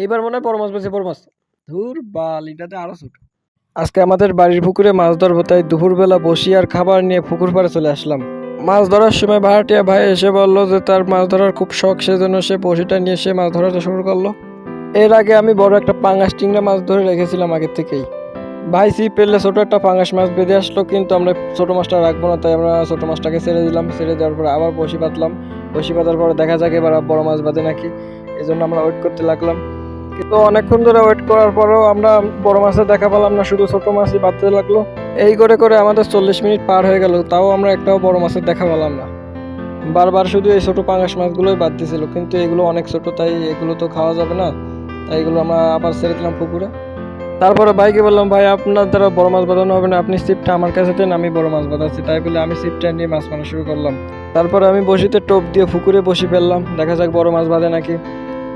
এইবার মনে হয় বড় মাছ পেয়েছে, বড় মাছ। ধুর বাল, এটাতে আরো ছোট। আজকে আমাদের বাড়ির পুকুরে মাছ ধরবো, তাই দুপুরবেলা বসি আর খাবার নিয়ে পুকুর পাড়ে চলে আসলাম। মাছ ধরার সময় ভাড়াটিয়া ভাই এসে বললো যে তার মাছ ধরার খুব শখ, সেজন্য সে বসিটা নিয়ে সে মাছ ধরাটা শুরু করলো। এর আগে আমি বড় একটা পাঙ্গাস চিংড়া মাছ ধরে রেখেছিলাম আগে থেকেই। ভাই ছিপ পেলে ছোট একটা পাঙ্গাস মাছ বেঁধে আসলো, কিন্তু আমরা ছোট মাছটা রাখবো না, তাই আমরা ছোট মাছটাকে ছেড়ে দিলাম। ছেড়ে দেওয়ার পরে আবার বসি বাঁধলাম। বসি বাঁধার পরে দেখা যাক এবার বড় মাছ বাঁধে নাকি, এই জন্য আমরা ওয়েট করতে লাগলাম। কিন্তু অনেকক্ষণ ধরে ওয়েট করার পরেও আমরা বড় মাছের দেখা পেলাম না, শুধু ছোট মাছই বাঁধতে লাগলো। এই করে করে আমাদের 40 মিনিট পার হয়ে গেল, তাও আমরা একটাও বড় মাছের দেখা পেলাম না। বারবার শুধু এই ছোট পাঙ্গাস মাছগুলোই বাদ দিছিল, কিন্তু এগুলো অনেক ছোট, তাই এগুলো তো খাওয়া যাবে না। তাই এগুলো আমরা আবার ছেড়ে দিলাম পুকুরে। তারপরে ভাইকে বললাম, ভাই আপনার দ্বারা বড় মাছ বাঁধানো হবে না, আপনি ছিপটা আমার কাছে দেন, আমি বড় মাছ বাঁধাচ্ছি। তাই বলে আমি ছিপটা নিয়ে মাছ মারা শুরু করলাম। তারপরে আমি বসিতে টোপ দিয়ে পুকুরে বসি ফেললাম, দেখা যাক বড় মাছ বাঁধে নাকি।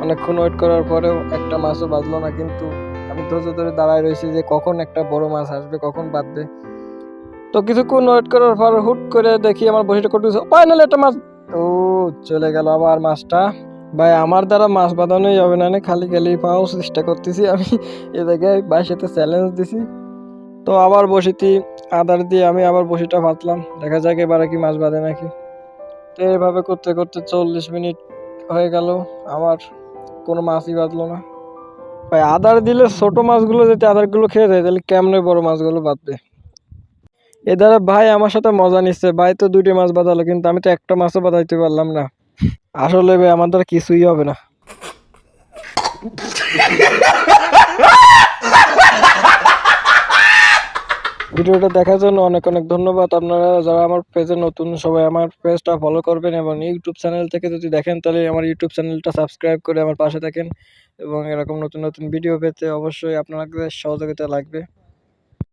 অনেকক্ষণ ওয়েট করার পরেও একটা মাছও বাঁধলো না, কিন্তু আমি ধৈর্য ধরে দাঁড়ায় রয়েছি যে কখন একটা বড় মাছ আসবে, কখন বাঁধবে। তো কিছুক্ষণ ওয়েট করার পর হুট করে দেখি আমার বসিটা কটুছে, ফাইনালি একটা মাছ। ও, চলে গেল আবার মাছটা। ভাই আমার দ্বারা মাছ বাঁধানোই হবে না, খালি খালি পাওয়ার চেষ্টা করতেছি আমি। এ জায়গায় ভাইয়ের সাথে চ্যালেঞ্জ দিছি। তো আবার বসিতে আদার দিয়ে আমি আবার বসিটা পাতলাম, দেখা যাক এবারে কি মাছ বাঁধে নাকি। তো এভাবে করতে করতে 40 মিনিট হয়ে গেল, আমার কোনো মাছই বাঁধলো না। ভাই আদার দিলে ছোট মাছগুলো যদি আদারগুলো খেয়ে যায়, তাহলে কেমনে বড় মাছগুলো বাঁধবে। এ দ্বারা ভাই আমার সাথে মজা নিচ্ছে, ভাই তো 2টি মাছ বাঁধালো, কিন্তু আমি তো একটা মাছও বাঁধাইতে পারলাম না। আসলে ভাই আমার দ্বারা কিছুই হবে না। ভিডিওটা দেখার জন্য অনেক অনেক ধন্যবাদ। আপনারা যারা আমার পেজে নতুন, সবাই আমার পেজটা ফলো করবেন, এবং ইউটিউব চ্যানেল থেকে যদি দেখেন তাহলে আমার ইউটিউব চ্যানেলটা সাবস্ক্রাইব করে আমার পাশে থাকেন। এবং এরকম নতুন নতুন ভিডিও পেতে অবশ্যই আপনাদের সহযোগিতা লাগবে।